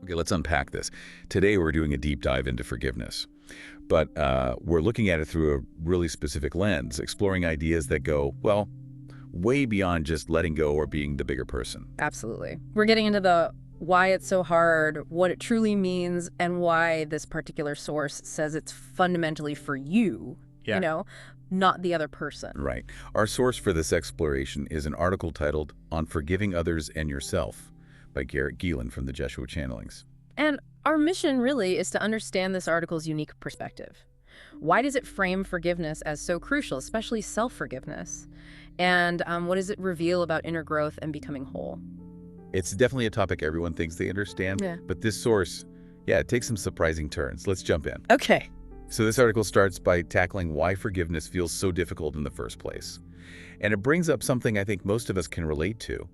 Okay, let's unpack this. Today, we're doing a deep dive into forgiveness, but we're looking at it through a really specific lens, exploring ideas that go, well, way beyond just letting go or being the bigger person. Absolutely. We're getting into the why it's so hard, what it truly means, and why this particular source says it's fundamentally for you, not the other person. Right. Our source for this exploration is an article titled On Forgiving Others and Yourself by Garrett Geelan from the Jeshua Channelings. And our mission really is to understand this article's unique perspective. Why does it frame forgiveness as so crucial, especially self-forgiveness? And what does it reveal about inner growth and becoming whole? It's definitely a topic everyone thinks they understand, but this source, it takes some surprising turns. Let's jump in. Okay. So this article starts by tackling why forgiveness feels so difficult in the first place. And it brings up something I think most of us can relate to: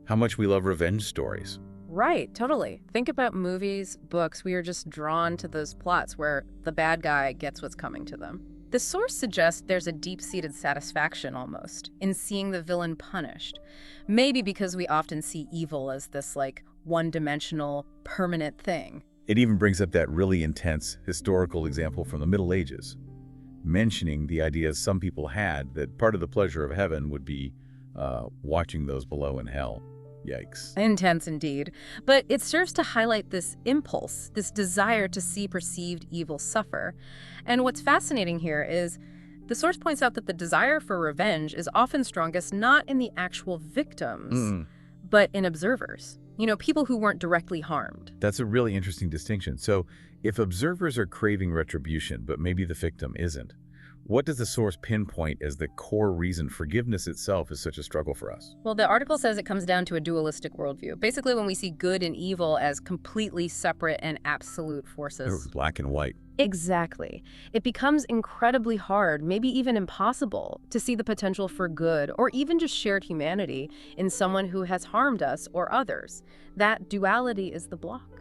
how much we love revenge stories. Right, totally. Think about movies, books. We are just drawn to those plots where the bad guy gets what's coming to them. The source suggests there's a deep-seated satisfaction almost in seeing the villain punished. Maybe because we often see evil as this one-dimensional, permanent thing. It even brings up that really intense historical example from the Middle Ages, mentioning the ideas some people had that part of the pleasure of heaven would be watching those below in hell. Yikes. Intense indeed. But it serves to highlight this impulse, this desire to see perceived evil suffer. And what's fascinating here is the source points out that the desire for revenge is often strongest not in the actual victims, but in observers. People who weren't directly harmed. That's a really interesting distinction. So if observers are craving retribution, but maybe the victim isn't, what does the source pinpoint as the core reason forgiveness itself is such a struggle for us? Well, the article says it comes down to a dualistic worldview. Basically, when we see good and evil as completely separate and absolute forces. Black and white. Exactly. It becomes incredibly hard, maybe even impossible, to see the potential for good or even just shared humanity in someone who has harmed us or others. That duality is the block.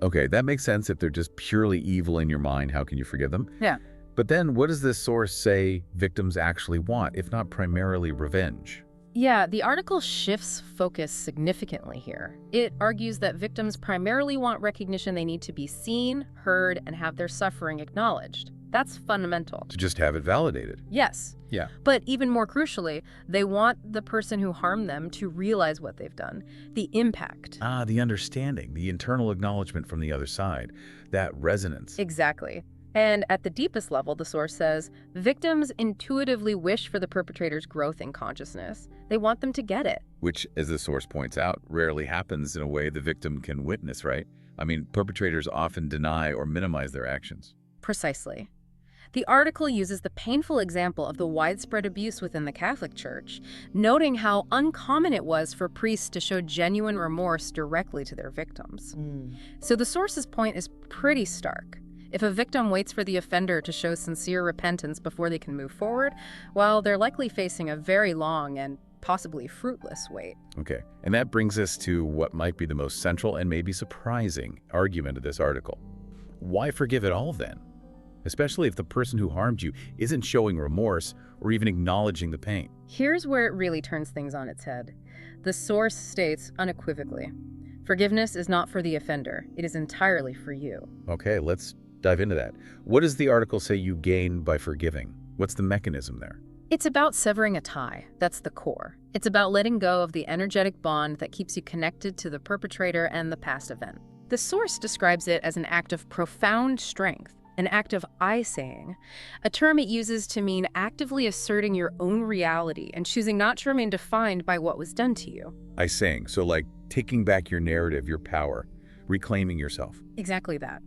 Okay, that makes sense. If they're just purely evil in your mind, how can you forgive them? Yeah. But then what does this source say victims actually want, if not primarily revenge? Yeah, the article shifts focus significantly here. It argues that victims primarily want recognition. They need to be seen, heard, and have their suffering acknowledged. That's fundamental. To just have it validated. Yes. Yeah. But even more crucially, they want the person who harmed them to realize what they've done, the impact. The understanding, the internal acknowledgement from the other side, that resonance. Exactly. And at the deepest level, the source says, victims intuitively wish for the perpetrator's growth in consciousness. They want them to get it. Which, as the source points out, rarely happens in a way the victim can witness, right? I mean, perpetrators often deny or minimize their actions. Precisely. The article uses the painful example of the widespread abuse within the Catholic Church, noting how uncommon it was for priests to show genuine remorse directly to their victims. So the source's point is pretty stark. If a victim waits for the offender to show sincere repentance before they can move forward, well, they're likely facing a very long and possibly fruitless wait. Okay, and that brings us to what might be the most central and maybe surprising argument of this article. Why forgive at all then? Especially if the person who harmed you isn't showing remorse or even acknowledging the pain. Here's where it really turns things on its head. The source states unequivocally, forgiveness is not for the offender. It is entirely for you. Okay, let's dive into that. What does the article say you gain by forgiving? What's the mechanism there? It's about severing a tie. That's the core. It's about letting go of the energetic bond that keeps you connected to the perpetrator and the past event. The source describes it as an act of profound strength, an act of I-saying, a term it uses to mean actively asserting your own reality and choosing not to remain defined by what was done to you. I-saying, so like taking back your narrative, your power, reclaiming yourself. Exactly that.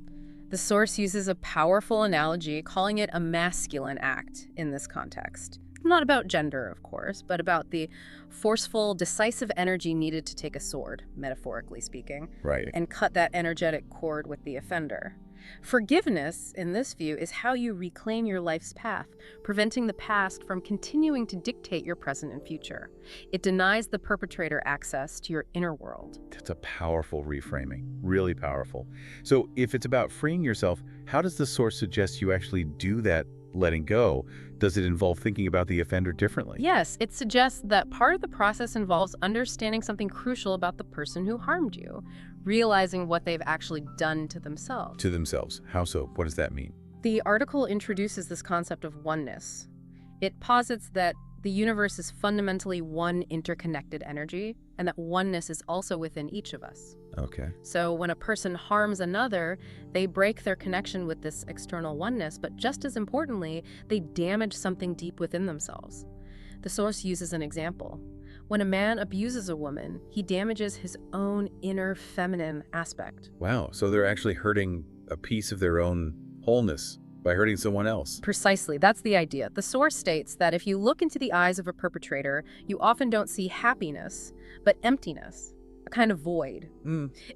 The source uses a powerful analogy, calling it a masculine act in this context. Not about gender, of course, but about the forceful, decisive energy needed to take a sword, metaphorically speaking, right, and cut that energetic cord with the offender. Forgiveness, in this view, is how you reclaim your life's path, preventing the past from continuing to dictate your present and future. It denies the perpetrator access to your inner world. That's a powerful reframing, really powerful. So if it's about freeing yourself, how does the source suggest you actually do that letting go, does it involve thinking about the offender differently? Yes, it suggests that part of the process involves understanding something crucial about the person who harmed you, realizing what they've actually done to themselves. To themselves. How so? What does that mean? The article introduces this concept of oneness. It posits that the universe is fundamentally one interconnected energy, and that oneness is also within each of us. Okay. So when a person harms another, they break their connection with this external oneness, but just as importantly, they damage something deep within themselves. The source uses an example. When a man abuses a woman, he damages his own inner feminine aspect. Wow, so they're actually hurting a piece of their own wholeness by hurting someone else. Precisely, that's the idea. The source states that if you look into the eyes of a perpetrator, you often don't see happiness, but emptiness, a kind of void.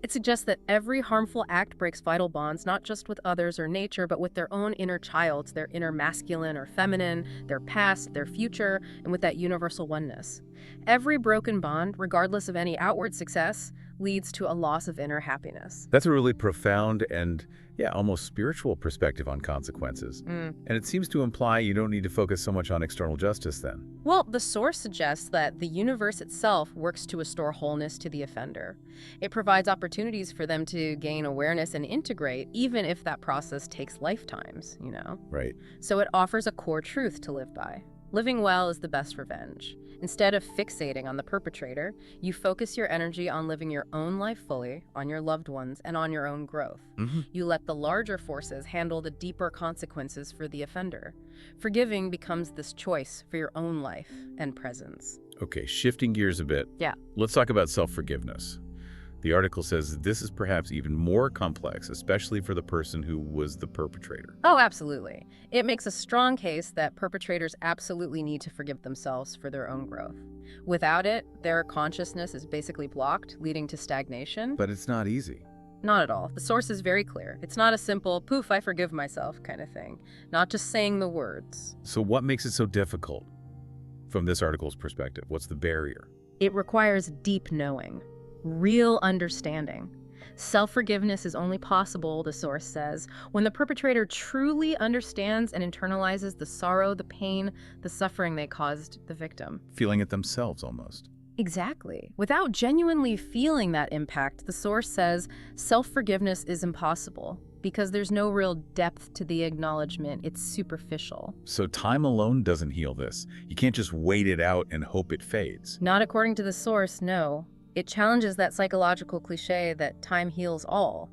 It suggests that every harmful act breaks vital bonds, not just with others or nature, but with their own inner child, their inner masculine or feminine, their past, their future, and with that universal oneness. Every broken bond, regardless of any outward success, leads to a loss of inner happiness. That's a really profound and, almost spiritual perspective on consequences. And it seems to imply you don't need to focus so much on external justice then. Well, the source suggests that the universe itself works to restore wholeness to the offender. It provides opportunities for them to gain awareness and integrate, even if that process takes lifetimes, Right. So it offers a core truth to live by. Living well is the best revenge. Instead of fixating on the perpetrator, you focus your energy on living your own life fully, on your loved ones, and on your own growth. You let the larger forces handle the deeper consequences for the offender. Forgiving becomes this choice for your own life and presence. Okay, shifting gears a bit. Yeah. Let's talk about self-forgiveness. The article says this is perhaps even more complex, especially for the person who was the perpetrator. Oh, absolutely. It makes a strong case that perpetrators absolutely need to forgive themselves for their own growth. Without it, their consciousness is basically blocked, leading to stagnation. But it's not easy. Not at all. The source is very clear. It's not a simple, poof, I forgive myself kind of thing. Not just saying the words. So what makes it so difficult from this article's perspective? What's the barrier? It requires deep knowing. Real understanding. Self-forgiveness is only possible, the source says, when the perpetrator truly understands and internalizes the sorrow, the pain, the suffering they caused the victim. Feeling it themselves, almost. Exactly. Without genuinely feeling that impact, the source says self-forgiveness is impossible because there's no real depth to the acknowledgement. It's superficial. So time alone doesn't heal this. You can't just wait it out and hope it fades. Not according to the source, no. It challenges that psychological cliche that time heals all.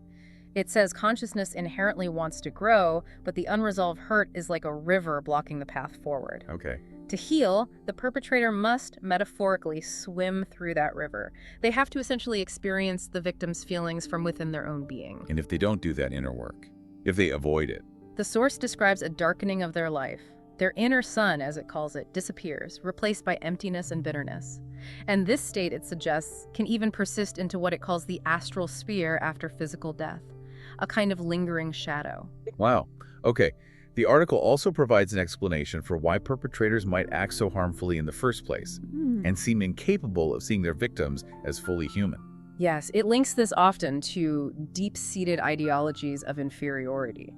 It says consciousness inherently wants to grow, but the unresolved hurt is like a river blocking the path forward. Okay. To heal, the perpetrator must metaphorically swim through that river. They have to essentially experience the victim's feelings from within their own being. And if they don't do that inner work, if they avoid it, The source describes a darkening of their life. Their inner sun, as it calls it, disappears, replaced by emptiness and bitterness. And this state, it suggests, can even persist into what it calls the astral sphere after physical death, a kind of lingering shadow. Wow. Okay. The article also provides an explanation for why perpetrators might act so harmfully in the first place and seem incapable of seeing their victims as fully human. Yes, it links this often to deep-seated ideologies of inferiority.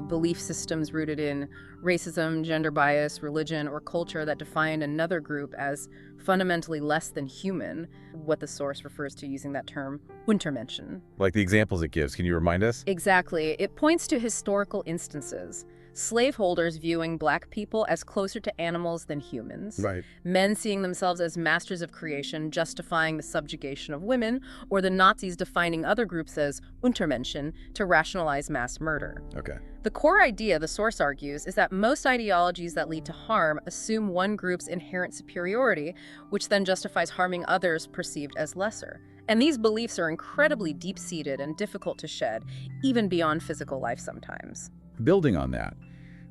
Belief systems rooted in racism, gender bias, religion, or culture that define another group as fundamentally less than human, what the source refers to using that term, Untermenschen. Like the examples it gives, can you remind us? Exactly. It points to historical instances. Slaveholders viewing black people as closer to animals than humans. Right. Men seeing themselves as masters of creation, justifying the subjugation of women, or the Nazis defining other groups as Untermenschen to rationalize mass murder. Okay. The core idea, the source argues, is that most ideologies that lead to harm assume one group's inherent superiority, which then justifies harming others perceived as lesser. And these beliefs are incredibly deep-seated and difficult to shed, even beyond physical life sometimes. Building on that,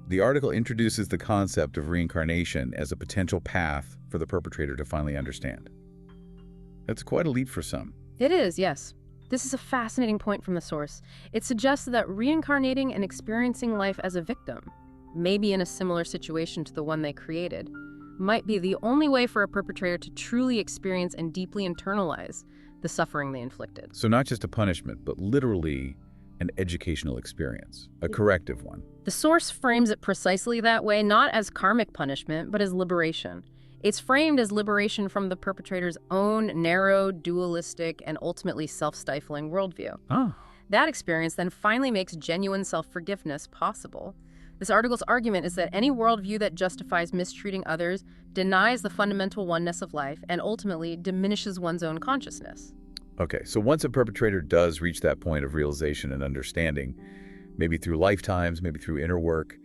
the article introduces the concept of reincarnation as a potential path for the perpetrator to finally understand. That's quite a leap for some. It is, yes. This is a fascinating point from the source. It suggests that reincarnating and experiencing life as a victim, maybe in a similar situation to the one they created, might be the only way for a perpetrator to truly experience and deeply internalize the suffering they inflicted. So not just a punishment, but literally an educational experience, a corrective one. The Source frames it precisely that way, not as karmic punishment, but as liberation. It's framed as liberation from the perpetrator's own narrow, dualistic, and ultimately self-stifling worldview. Ah. That experience then finally makes genuine self-forgiveness possible. This article's argument is that any worldview that justifies mistreating others denies the fundamental oneness of life and ultimately diminishes one's own consciousness. Okay, so once a perpetrator does reach that point of realization and understanding, maybe through lifetimes, maybe through inner work,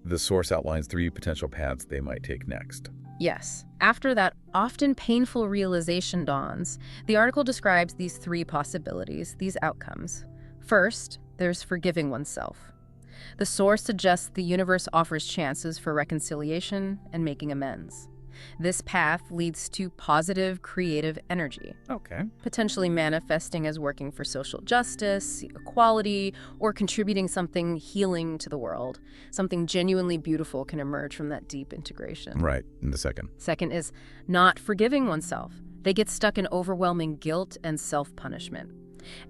the Source outlines 3 potential paths they might take next. Yes. After that often painful realization dawns, the article describes these 3 possibilities, these outcomes. First, there's forgiving oneself. The Source suggests the universe offers chances for reconciliation and making amends. This path leads to positive, creative energy, Okay. potentially manifesting as working for social justice, equality, or contributing something healing to the world. Something genuinely beautiful can emerge from that deep integration. Right, in the second. Second is not forgiving oneself. They get stuck in overwhelming guilt and self-punishment.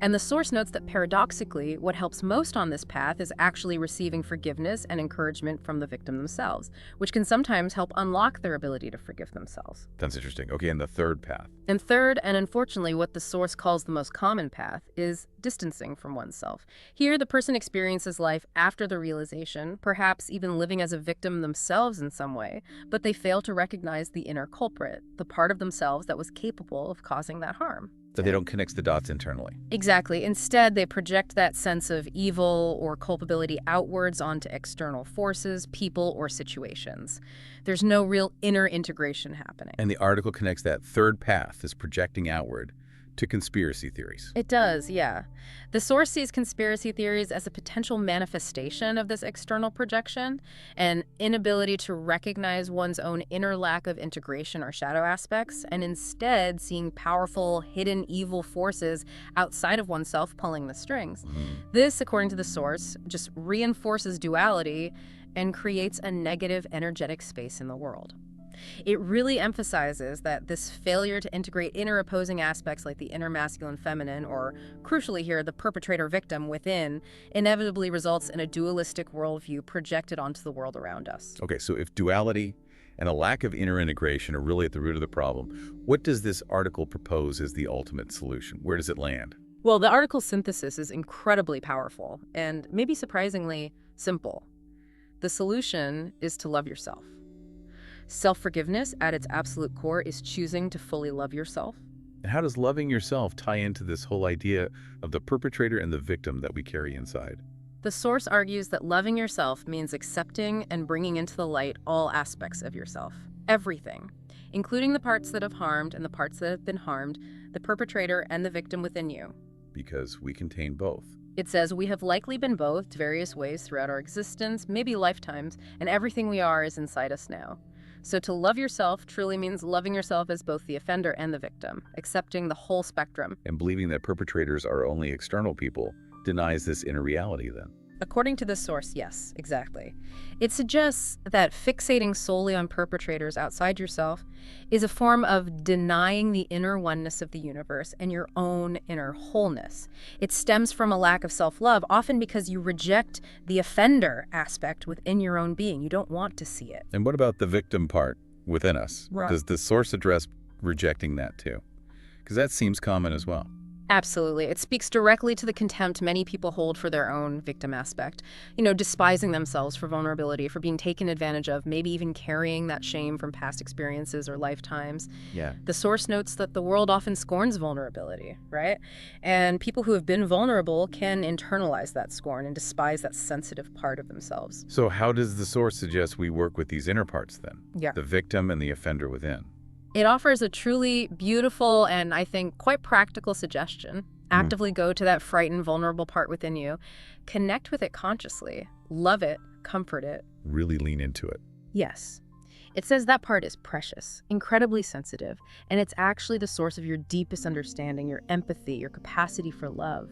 And the Source notes that paradoxically, what helps most on this path is actually receiving forgiveness and encouragement from the victim themselves, which can sometimes help unlock their ability to forgive themselves. That's interesting. Okay, and the third path. And third, and unfortunately what the Source calls the most common path, is distancing from oneself. Here, the person experiences life after the realization, perhaps even living as a victim themselves in some way, but they fail to recognize the inner culprit, the part of themselves that was capable of causing that harm. That they don't connect the dots internally. Exactly. Instead, they project that sense of evil or culpability outwards onto external forces, people, or situations. There's no real inner integration happening. And the article connects that third path, this projecting outward, to conspiracy theories. It does, yeah. The Source sees conspiracy theories as a potential manifestation of this external projection, an inability to recognize one's own inner lack of integration or shadow aspects, and instead seeing powerful, hidden evil forces outside of oneself pulling the strings. This, according to the Source, just reinforces duality and creates a negative energetic space in the world. It really emphasizes that this failure to integrate inner opposing aspects like the inner masculine feminine, or crucially here, the perpetrator-victim within, inevitably results in a dualistic worldview projected onto the world around us. Okay, so if duality and a lack of inner integration are really at the root of the problem, what does this article propose as the ultimate solution? Where does it land? Well, the article's synthesis is incredibly powerful and maybe surprisingly simple. The solution is to love yourself. Self-forgiveness at its absolute core is choosing to fully love yourself. And how does loving yourself tie into this whole idea of the perpetrator and the victim that we carry inside? The Source argues that loving yourself means accepting and bringing into the light all aspects of yourself. Everything, including the parts that have harmed and the parts that have been harmed, the perpetrator and the victim within you. Because we contain both. It says we have likely been both to various ways throughout our existence, maybe lifetimes, and everything we are is inside us now. So to love yourself truly means loving yourself as both the offender and the victim, accepting the whole spectrum. And believing that perpetrators are only external people denies this inner reality then. According to this Source, yes, exactly. It suggests that fixating solely on perpetrators outside yourself is a form of denying the inner oneness of the universe and your own inner wholeness. It stems from a lack of self-love, often because you reject the offender aspect within your own being. You don't want to see it. And what about the victim part within us? Right. Does the Source address rejecting that too? Because that seems common as well. Absolutely. It speaks directly to the contempt many people hold for their own victim aspect. Despising themselves for vulnerability, for being taken advantage of, maybe even carrying that shame from past experiences or lifetimes. Yeah. The Source notes that the world often scorns vulnerability, right? And people who have been vulnerable can internalize that scorn and despise that sensitive part of themselves. So how does the Source suggest we work with these inner parts then? Yeah. The victim and the offender within. It offers a truly beautiful and, I think, quite practical suggestion. Actively go to that frightened, vulnerable part within you. Connect with it consciously. Love it. Comfort it. Really lean into it. Yes. It says that part is precious, incredibly sensitive, and it's actually the source of your deepest understanding, your empathy, your capacity for love.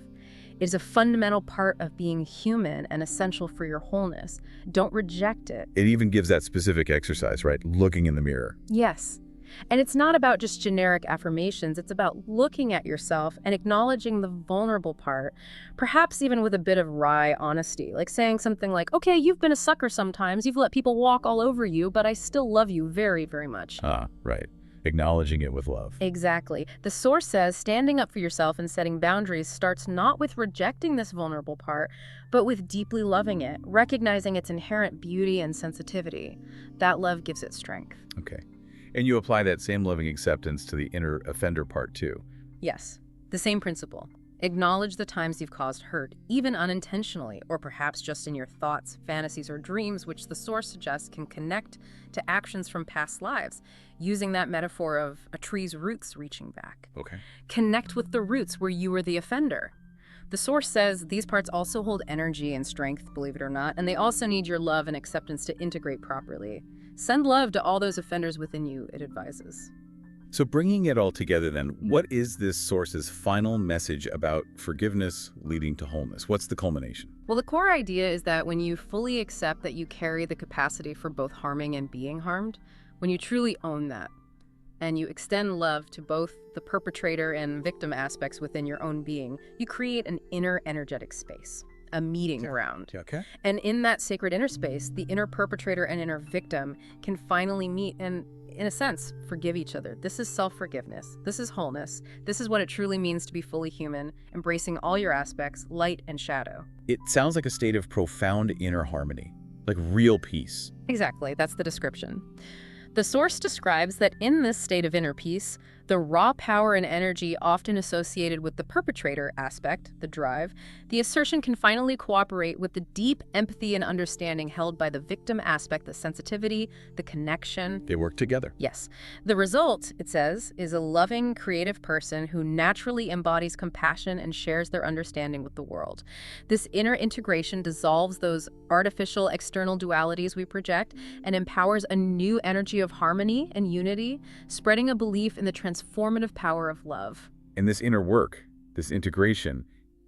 It is a fundamental part of being human and essential for your wholeness. Don't reject it. It even gives that specific exercise, right? Looking in the mirror. Yes. And it's not about just generic affirmations, it's about looking at yourself and acknowledging the vulnerable part, perhaps even with a bit of wry honesty, like saying something like, okay, you've been a sucker sometimes, you've let people walk all over you, but I still love you very, very much. Ah, right. Acknowledging it with love. Exactly. The source says standing up for yourself and setting boundaries starts not with rejecting this vulnerable part, but with deeply loving it, recognizing its inherent beauty and sensitivity. That love gives it strength. Okay. And you apply that same loving acceptance to the inner offender part too. Yes, the same principle. Acknowledge the times you've caused hurt, even unintentionally, or perhaps just in your thoughts, fantasies, or dreams, which the source suggests can connect to actions from past lives, using that metaphor of a tree's roots reaching back. Okay. Connect with the roots where you were the offender. The source says these parts also hold energy and strength, believe it or not, and they also need your love and acceptance to integrate properly. Send love to all those offenders within you, it advises. So bringing it all together then, what is this source's final message about forgiveness leading to wholeness? What's the culmination? Well, the core idea is that when you fully accept that you carry the capacity for both harming and being harmed, when you truly own that, and you extend love to both the perpetrator and victim aspects within your own being, you create an inner energetic space, a meeting ground. Okay. And in that sacred inner space, the inner perpetrator and inner victim can finally meet and, in a sense, forgive each other. This is self-forgiveness. This is wholeness. This is what it truly means to be fully human, embracing all your aspects, light and shadow. It sounds like a state of profound inner harmony, like real peace. Exactly, that's the description. The source describes that in this state of inner peace, the raw power and energy often associated with the perpetrator aspect, the drive, the assertion can finally cooperate with the deep empathy and understanding held by the victim aspect, the sensitivity, the connection. They work together. Yes. The result, it says, is a loving, creative person who naturally embodies compassion and shares their understanding with the world. This inner integration dissolves those artificial external dualities we project and empowers a new energy of harmony and unity, spreading a belief in the transformative power of love. And this inner work, this integration,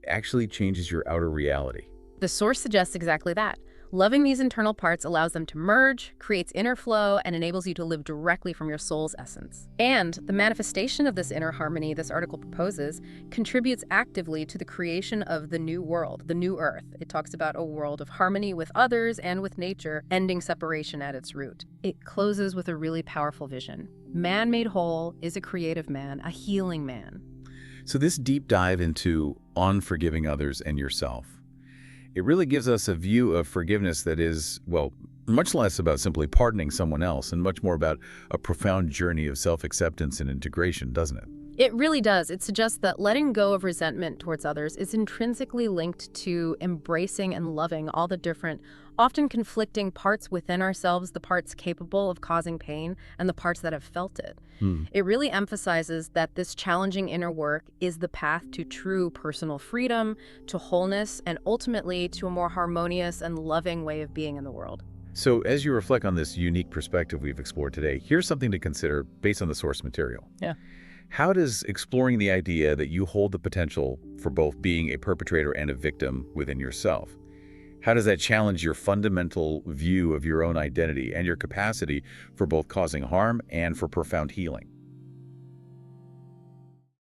actually changes your outer reality. The source suggests exactly that. Loving these internal parts allows them to merge, creates inner flow, and enables you to live directly from your soul's essence. And the manifestation of this inner harmony this article proposes contributes actively to the creation of the new world, the new earth. It talks about a world of harmony with others and with nature, ending separation at its root. It closes with a really powerful vision. Man made whole is a creative man, a healing man. So this deep dive into unforgiving others and yourself, it really gives us a view of forgiveness that is, well, much less about simply pardoning someone else and much more about a profound journey of self-acceptance and integration, doesn't it? It really does. It suggests that letting go of resentment towards others is intrinsically linked to embracing and loving all the different, often conflicting parts within ourselves, the parts capable of causing pain and the parts that have felt it. It really emphasizes that this challenging inner work is the path to true personal freedom, to wholeness, and ultimately to a more harmonious and loving way of being in the world. So as you reflect on this unique perspective we've explored today, here's something to consider based on the source material. Yeah. How does exploring the idea that you hold the potential for both being a perpetrator and a victim within yourself, how does that challenge your fundamental view of your own identity and your capacity for both causing harm and for profound healing?